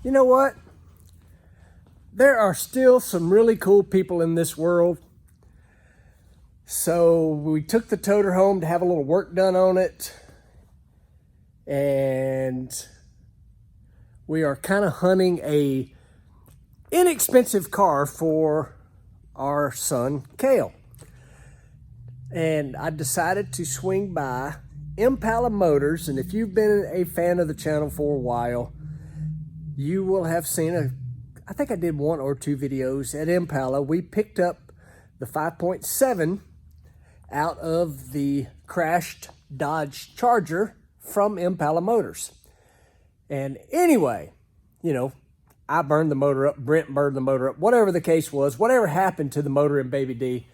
You know what? There are still some really cool people in this world. So we took the toter home to have a little work done on it. And we are kind of hunting a inexpensive car for our son, Kale. And I decided to swing by Impala Motors. And if you've been a fan of the channel for a while, you will have seen I think I did 1 or 2 videos at Impala. We picked up the 5.7 out of the crashed Dodge Charger from Impala Motors. And anyway, I burned the motor up, Brent burned the motor up, whatever the case was, whatever happened to the motor in Baby D,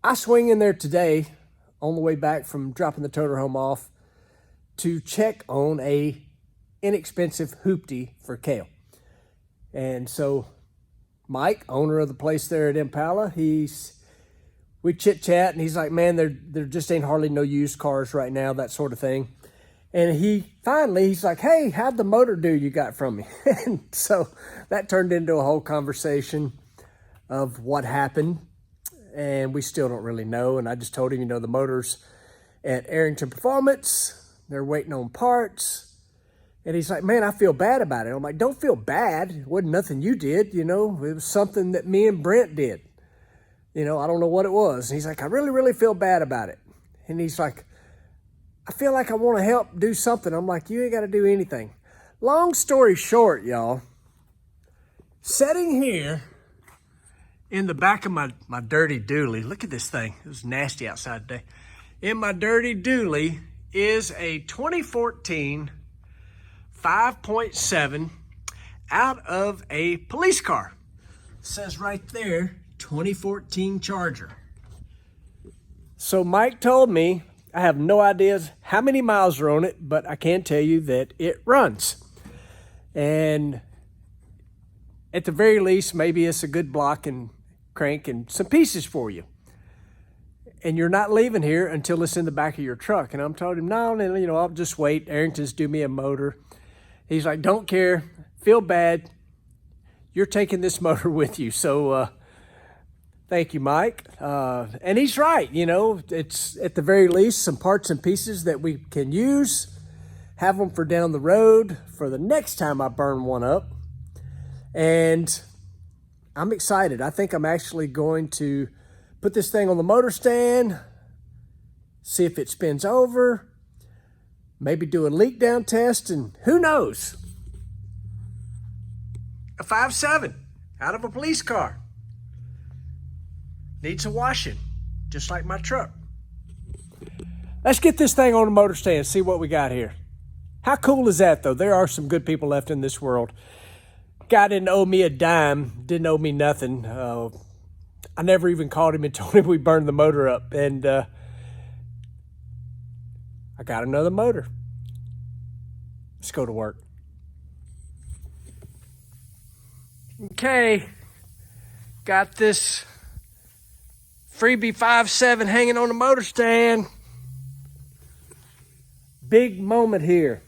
I swing in there today on the way back from dropping the toter home off to check on a inexpensive hoopty for Kale. And so Mike, owner of the place there at Impala, we chit chat and he's like, man, there just ain't hardly no used cars right now, that sort of thing. And he's like, hey, how'd the motor do you got from me? And so that turned into a whole conversation of what happened. And we still don't really know. And I just told him, the motor's at Arrington Performance. They're waiting on parts. And he's like, man, I feel bad about it. I'm like, don't feel bad. It wasn't nothing you did, It was something that me and Brent did. I don't know what it was. And he's like, I really, really feel bad about it. And he's like, I feel like I want to help do something. I'm like, you ain't got to do anything. Long story short, y'all, sitting here in the back of my dirty dually, look at this thing. It was nasty outside today. In my dirty dually is a 2014 5.7 out of a police car. It says right there, 2014 Charger. So Mike told me, I have no idea how many miles are on it, but I can tell you that it runs. And at the very least, maybe it's a good block and crank and some pieces for you. And you're not leaving here until it's in the back of your truck. And I'm told him, no, I'll just wait. Arrington's do me a motor. He's like, don't care, feel bad. You're taking this motor with you. So thank you, Mike. And he's right, it's at the very least some parts and pieces that we can use, have them for down the road for the next time I burn one up. And I'm excited. I think I'm actually going to put this thing on the motor stand, see if it spins over, maybe do a leak down test, and who knows? A 5.7 out of a police car. Needs a washing, just like my truck. Let's get this thing on the motor stand, see what we got here. How cool is that, though? There are some good people left in this world. Guy didn't owe me a dime, didn't owe me nothing. I never even called him and told him we burned the motor up. And I got another motor. Let's go to work. Okay, got this freebie 5.7 hanging on the motor stand. Big moment here.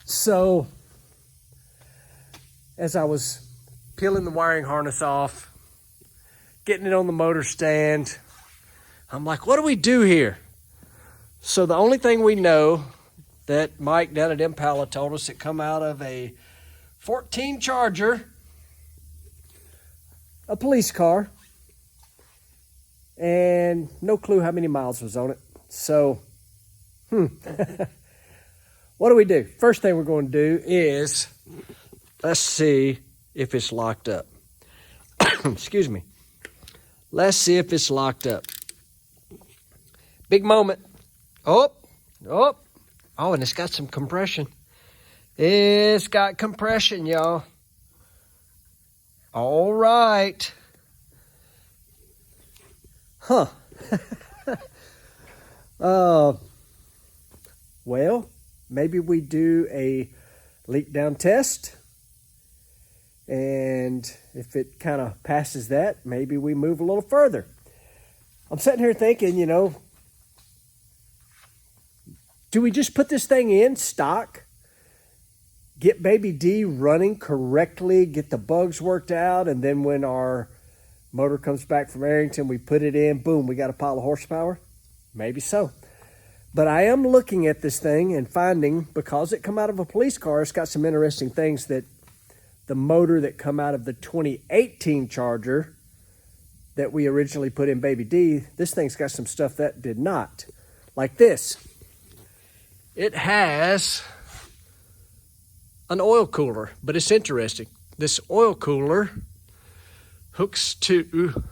So, as I was peeling the wiring harness off, getting it on the motor stand, I'm like, what do we do here? So the only thing we know that Mike down at Impala told us it come out of a 14 Charger, a police car, and no clue how many miles was on it. So, what do we do? First thing we're going to do is, let's see if it's locked up. Excuse me. Let's see if it's locked up. Big moment. Oh, and it's got some compression. It's got compression, y'all. All right. Huh. Well, maybe we do a leak down test. And if it kind of passes that, maybe we move a little further. I'm sitting here thinking, do we just put this thing in stock get Baby D running correctly, get the bugs worked out, and then when our motor comes back from Arrington, we put it in, boom, we got a pile of horsepower? Maybe so. But I am looking at this thing and finding, because it come out of a police car, it's got some interesting things that the motor that come out of the 2018 Charger that we originally put in Baby D, this thing's got some stuff that did not. Like this. It has an oil cooler, but it's interesting. This oil cooler hooks to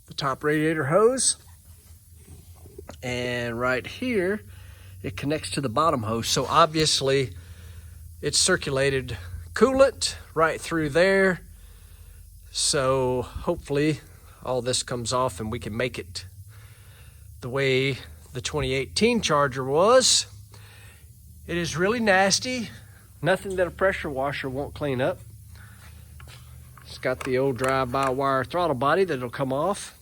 the top radiator hose, and right here it connects to the bottom hose. So obviously it's circulated coolant right through there. So hopefully all this comes off and we can make it the way the 2018 Charger was. It is really nasty. Nothing that a pressure washer won't clean up. It's got the old drive-by-wire throttle body that'll come off.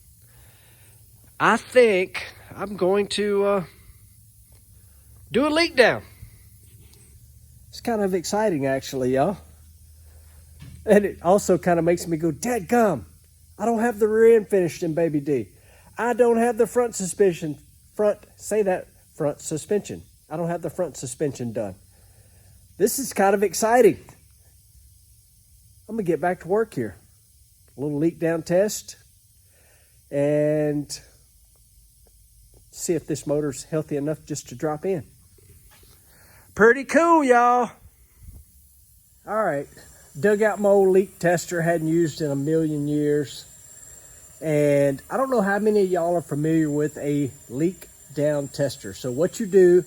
I think I'm going to do a leak down. It's kind of exciting, actually, y'all. And it also kind of makes me go, dadgum, I don't have the rear end finished in Baby D. I don't have the front suspension. Front suspension. I don't have the front suspension done. This is kind of exciting. I'm going to get back to work here. A little leak down test. And see if this motor's healthy enough just to drop in. Pretty cool, y'all. All right. Dug out my old leak tester. Hadn't used in a million years. And I don't know how many of y'all are familiar with a leak down tester. So what you do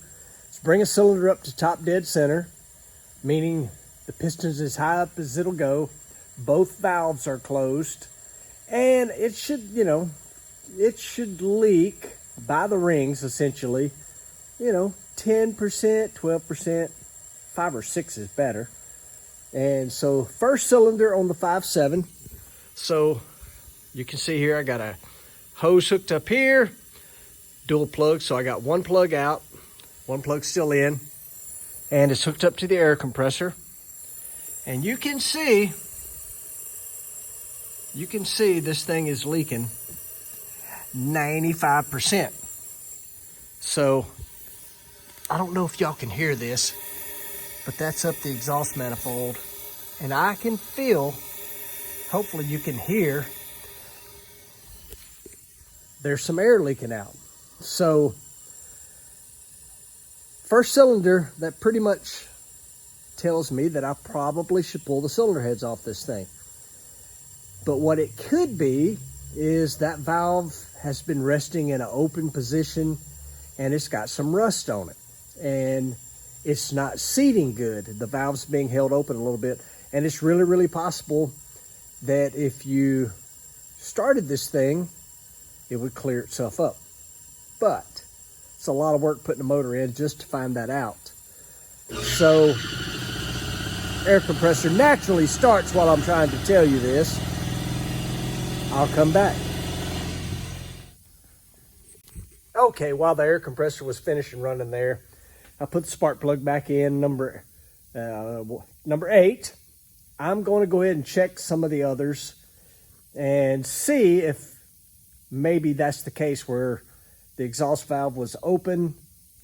is bring a cylinder up to top dead center, meaning the piston's as high up as it'll go. Both valves are closed. And it should, it should leak by the rings, essentially. 10%, 12%, 5 or 6 is better. And so first cylinder on the 5.7. So you can see here I got a hose hooked up here, dual plug. So I got one plug out, one plug still in, and it's hooked up to the air compressor. And you can see this thing is leaking 95%. So I don't know if y'all can hear this, but that's up the exhaust manifold. And I can feel, hopefully you can hear, there's some air leaking out. So first cylinder, that pretty much tells me that I probably should pull the cylinder heads off this thing. But what it could be is that valve has been resting in an open position and it's got some rust on it. And it's not seating good. The valve's being held open a little bit. And it's really, really possible that if you started this thing, it would clear itself up. But it's a lot of work putting the motor in just to find that out. So air compressor naturally starts while I'm trying to tell you this. I'll come back. Okay, while the air compressor was finishing running there, I put the spark plug back in, number 8. I'm going to go ahead and check some of the others and see if maybe that's the case where the exhaust valve was open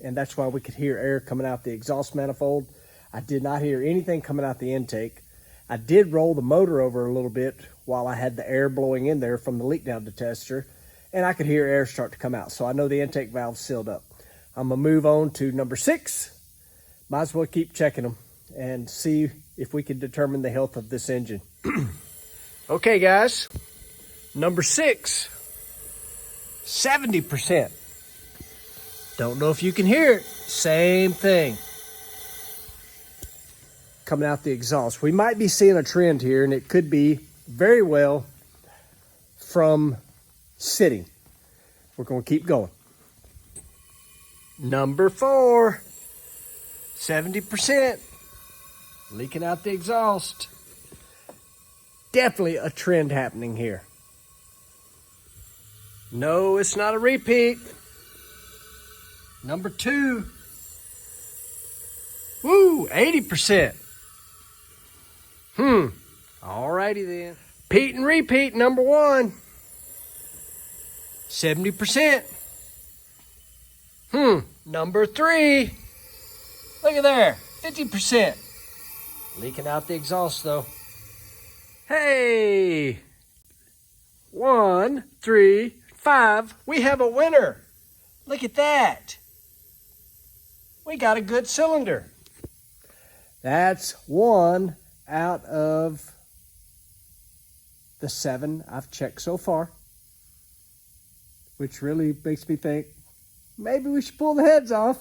and that's why we could hear air coming out the exhaust manifold. I did not hear anything coming out the intake. I did roll the motor over a little bit while I had the air blowing in there from the leak down detector, and I could hear air start to come out. So I know the intake valve's sealed up. I'm gonna move on to number 6. Might as well keep checking them and see if we can determine the health of this engine. Okay, guys, number 6, 70%. Don't know if you can hear it. Same thing. Coming out the exhaust. We might be seeing a trend here, and it could be very well from sitting. We're going to keep going. Number 4, 70%. Leaking out the exhaust. Definitely a trend happening here. No, it's not a repeat. Number 2, Woo, 80%. Alrighty then. Pete and repeat, number 1. 70%. Number 3. Look at there, 50%. Leaking out the exhaust though. Hey, 1, 3, 5. We have a winner. Look at that. We got a good cylinder. That's 1 out of the 7 I've checked so far, which really makes me think maybe we should pull the heads off.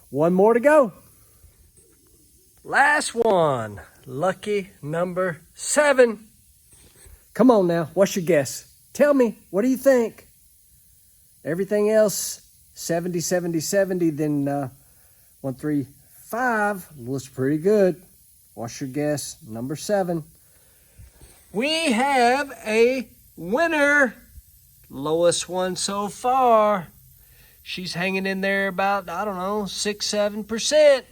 1 more to go. Last one, lucky number 7. Come on now, what's your guess? Tell me, what do you think? Everything else, 70, 70, 70, then 1, 3, 5 looks pretty good. What's your guess? Number 7. We have a winner. Lowest one so far. She's hanging in there about, I don't know, 6, 7%.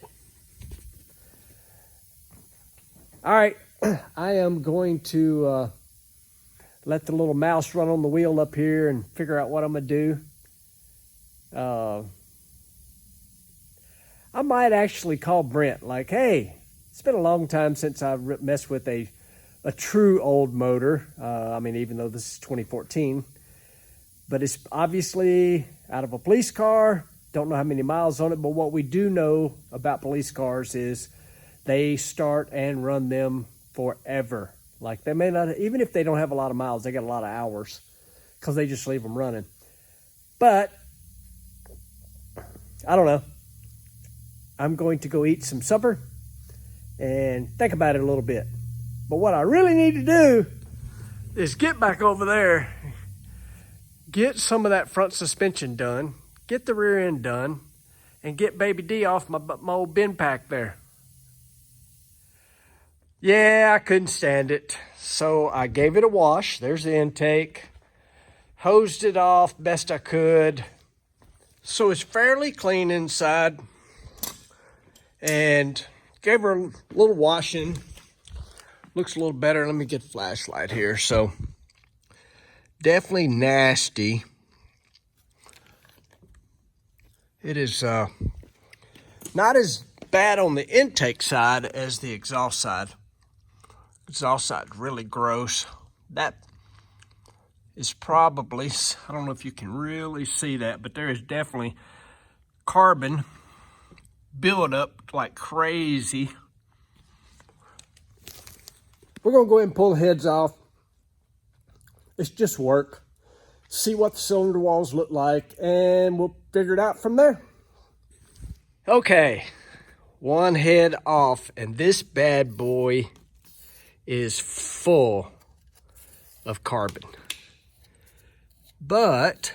All right, I am going to let the little mouse run on the wheel up here and figure out what I'm going to do. I might actually call Brent, like, hey, it's been a long time since I messed with a true old motor. I mean, even though this is 2014. But it's obviously out of a police car. Don't know how many miles on it, but what we do know about police cars is they start and run them forever. Like, they may not, even if they don't have a lot of miles, they got a lot of hours because they just leave them running. But I don't know. I'm going to go eat some supper and think about it a little bit. But what I really need to do is get back over there, get some of that front suspension done, get the rear end done, and get Baby D off my old bin pack there. Yeah, I couldn't stand it. So I gave it a wash. There's the intake. Hosed it off best I could. So it's fairly clean inside. And gave her a little washing. Looks a little better. Let me get a flashlight here. So definitely nasty. It is not as bad on the intake side as the exhaust side. Exhaust side really gross. That is probably, I don't know if you can really see that, but there is definitely carbon buildup like crazy. We're gonna go ahead and pull the heads off. It's just work. See what the cylinder walls look like, and we'll figure it out from there. Okay, one head off, and this bad boy is full of carbon. But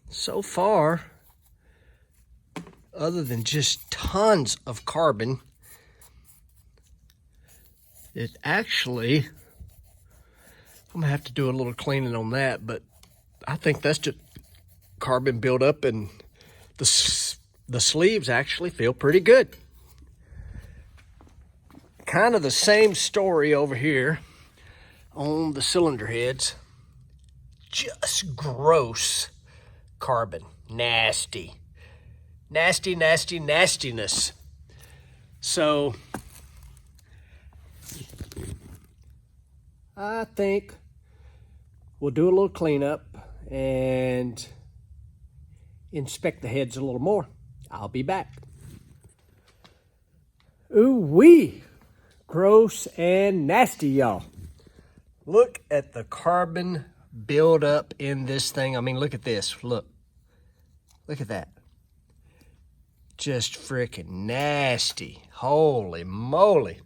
so far, other than just tons of carbon, it actually, I'm gonna have to do a little cleaning on that, but I think that's just carbon buildup, and the sleeves actually feel pretty good. Kind of the same story over here on the cylinder heads. Just gross carbon. Nasty. Nasty, nasty, nastiness. So I think we'll do a little cleanup and inspect the heads a little more. I'll be back. Ooh-wee. Gross and nasty, y'all. Look at the carbon buildup in this thing. I mean, look at this. Look. Look at that. Just freaking nasty. Holy moly.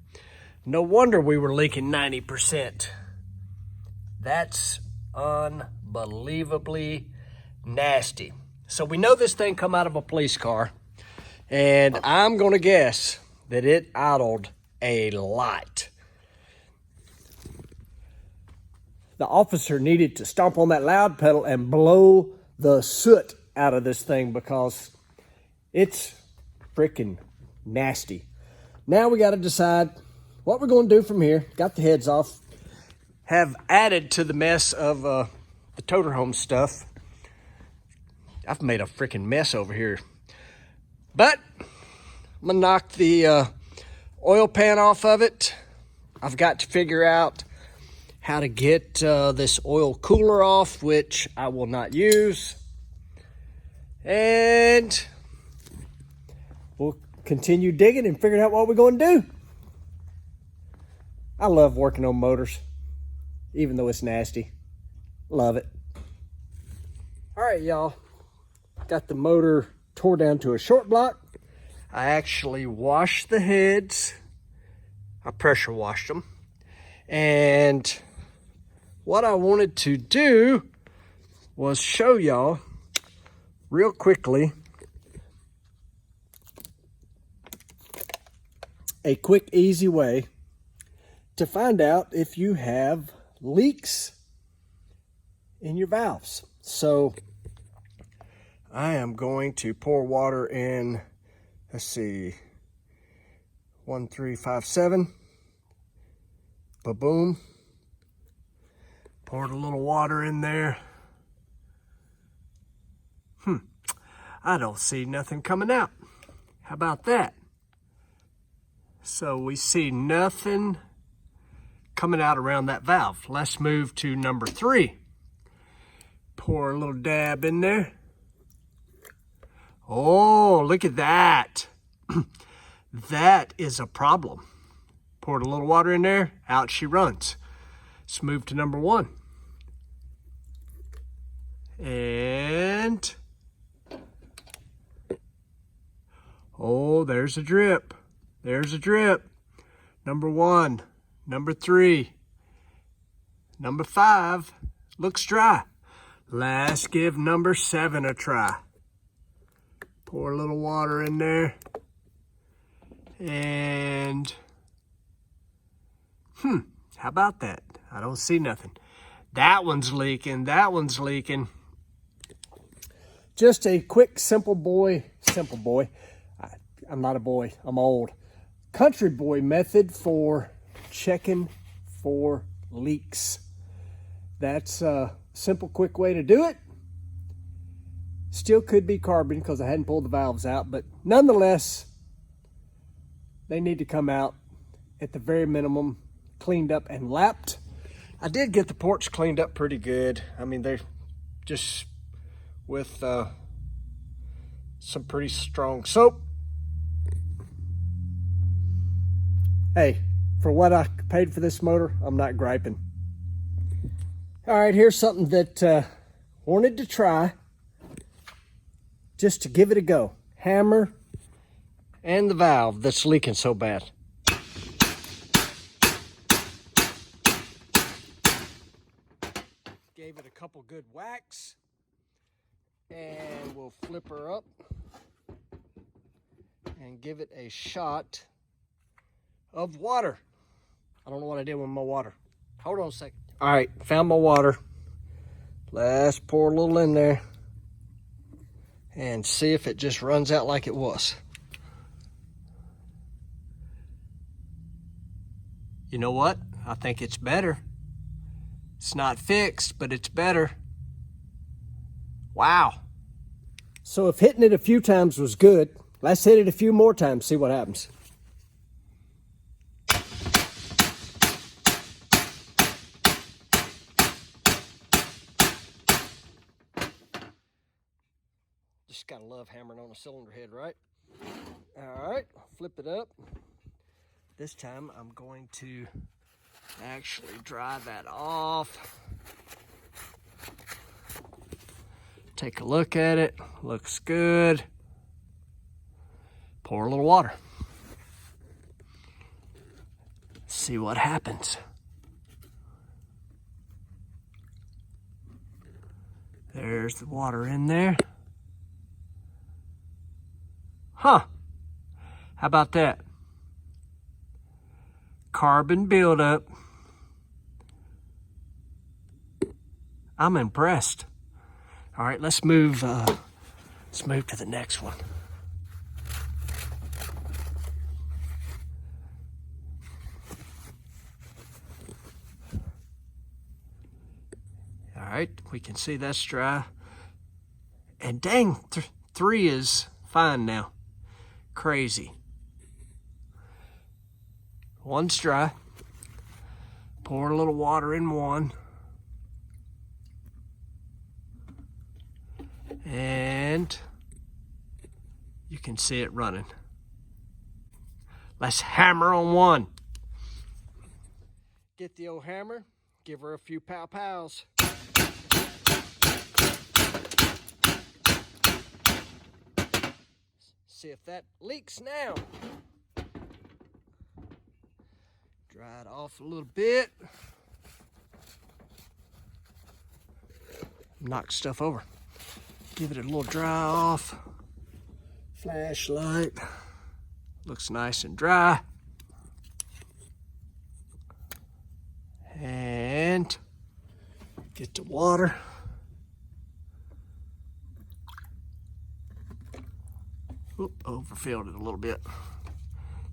No wonder we were leaking 90%. That's unbelievably nasty. So we know this thing come out of a police car, and I'm going to guess that it idled a lot. The officer needed to stomp on that loud pedal and blow the soot out of this thing, because it's freaking nasty. Now we got to decide what we're going to do from here. Got the heads off. Have added to the mess of the toter home stuff. I've made a freaking mess over here. But I'm going to knock the oil pan off of it. I've got to figure out how to get this oil cooler off, which I will not use. And we'll continue digging and figuring out what we're going to do. I love working on motors, even though it's nasty. Love it. All right, y'all. Got the motor tore down to a short block. I actually washed the heads. I pressure washed them. And what I wanted to do was show y'all real quickly a quick, easy way to find out if you have leaks in your valves. So I am going to pour water in, let's see, 1, 3, 5, 7. Ba-boom. Poured a little water in there. I don't see nothing coming out. How about that? So we see nothing coming out around that valve. Let's move to number 3. Pour a little dab in there. Oh, look at that. That is a problem. Poured a little water in there, out she runs. Let's move to number 1. And, oh, there's a drip. There's a drip. Number 1, number 3, number 5, looks dry. Let's give number 7 a try. Pour a little water in there. And, how about that? I don't see nothing. That one's leaking. That one's leaking. Just a quick, simple boy. I'm not a boy. I'm old. Country boy method for checking for leaks. That's a simple, quick way to do it. Still could be carbon because I hadn't pulled the valves out, but nonetheless, they need to come out at the very minimum, cleaned up and lapped. I did get the ports cleaned up pretty good. I mean, they're just with some pretty strong soap. Hey, for what I paid for this motor, I'm not griping. All right, here's something that wanted to try just to give it a go. Hammer and the valve that's leaking so bad. Gave it a couple good whacks, and we'll flip her up and give it a shot of water. I don't know what I did with my water. Hold on a second. All right, found my water. Let's pour a little in there and see if it just runs out like it was. You know what? I think it's better. It's not fixed, but it's better. Wow. So if hitting it a few times was good, let's hit it a few more times, see what happens. Just gotta love hammering on a cylinder head, right? All right, flip it up. This time I'm going to actually dry that off. Take a look at it, looks good. Pour a little water. See what happens. There's the water in there. Huh, how about that? Carbon buildup. I'm impressed. All right, let's move to the next one. right, we can see that's dry. And dang, 3 is fine now. Crazy. 1's dry. Pour a little water in 1. And you can see it running. Let's hammer on 1. Get the old hammer, give her a few pow-pows. See if that leaks now. Dry it off a little bit. Knock stuff over. Give it a little dry off. Flashlight. Looks nice and dry. And get the water. Oop, overfilled it a little bit.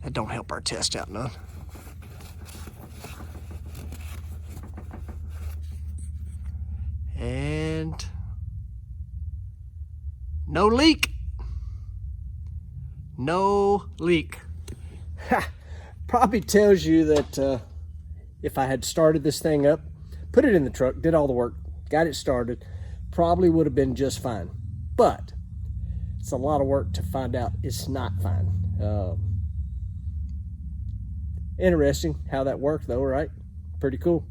That don't help our test out none. And no leak. No leak. Ha! Probably tells you that if I had started this thing up, put it in the truck, did all the work, got it started, probably would have been just fine. But it's a lot of work to find out it's not fine. Interesting how that worked though, right? Pretty cool.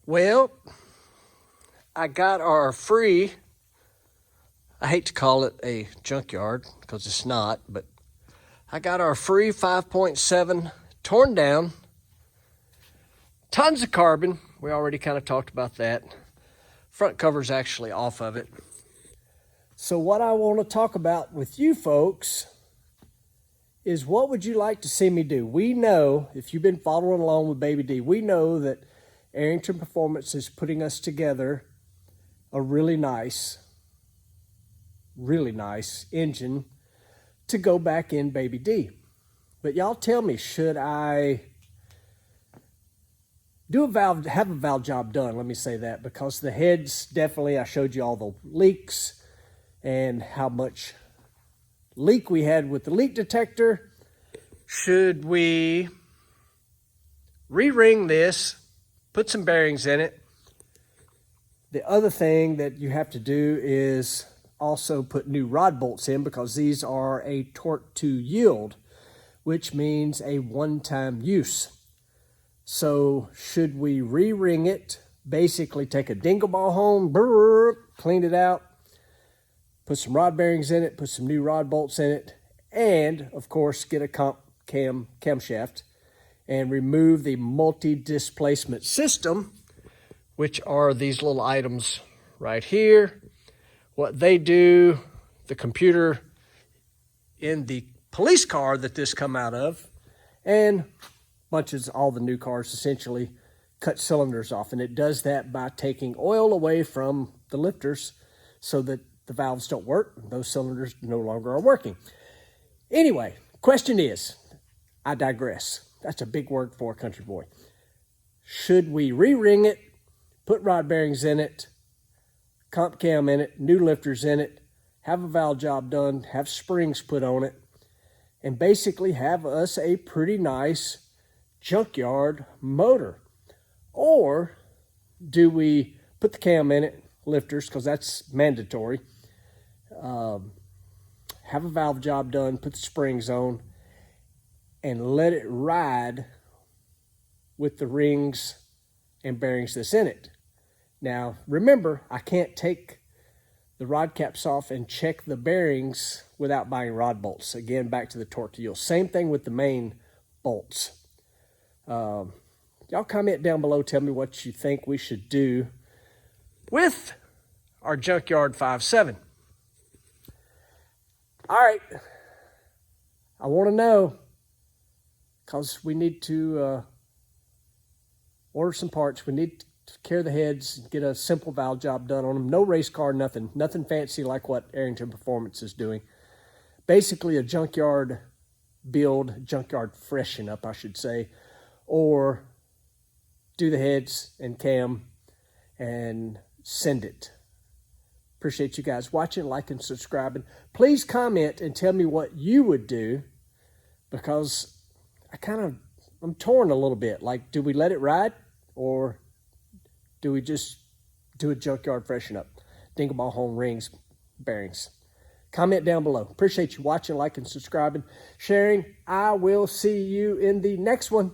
Well, I got our free, I hate to call it a junkyard because it's not, but I got our free 5.7 torn down. Tons of carbon. We already kind of talked about that. Front cover's actually off of it. So what I want to talk about with you folks is what would you like to see me do? We know, if you've been following along with Baby D, we know that Arrington Performance is putting us together a really nice engine to go back in Baby D. But y'all tell me, should I do a valve, have a valve job done? Let me say that, because the heads, definitely, I showed you all the leaks and how much leak we had with the leak detector. Should we re-ring this, put some bearings in it? The other thing that you have to do is also put new rod bolts in, because these are a torque to yield, which means a one-time use. So should we re-ring it, basically take a dingle ball home, clean it out, put some rod bearings in it, put some new rod bolts in it, and of course get a camshaft and remove the multi-displacement system, which are these little items right here. What they do, the computer in the police car that this come out of, and bunches, all the new cars essentially cut cylinders off, and it does that by taking oil away from the lifters so that the valves don't work. Those cylinders no longer are working. Anyway, question is, I digress. That's a big word for a country boy. Should we re-ring it, put rod bearings in it, comp cam in it, new lifters in it, have a valve job done, have springs put on it, and basically have us a pretty nice junkyard motor? Or do we put the cam in it, lifters, because that's mandatory, have a valve job done, put the springs on, and let it ride with the rings and bearings that's in it? Now, remember, I can't take the rod caps off and check the bearings without buying rod bolts. Again, back to the torque to yield. Same thing with the main bolts. Y'all comment down below, tell me what you think we should do with our Junkyard 5.7. All right, I want to know, because we need to order some parts. We need to carry the heads, get a simple valve job done on them. No race car, nothing fancy like what Arrington Performance is doing. Basically a junkyard build, junkyard freshen up, I should say, or do the heads and cam and send it. Appreciate you guys watching, liking, subscribing. Please comment and tell me what you would do, because I'm torn a little bit. Like, do we let it ride, or do we just do a junkyard freshen up? Dingle ball home rings, bearings. Comment down below. Appreciate you watching, liking, subscribing, sharing. I will see you in the next one.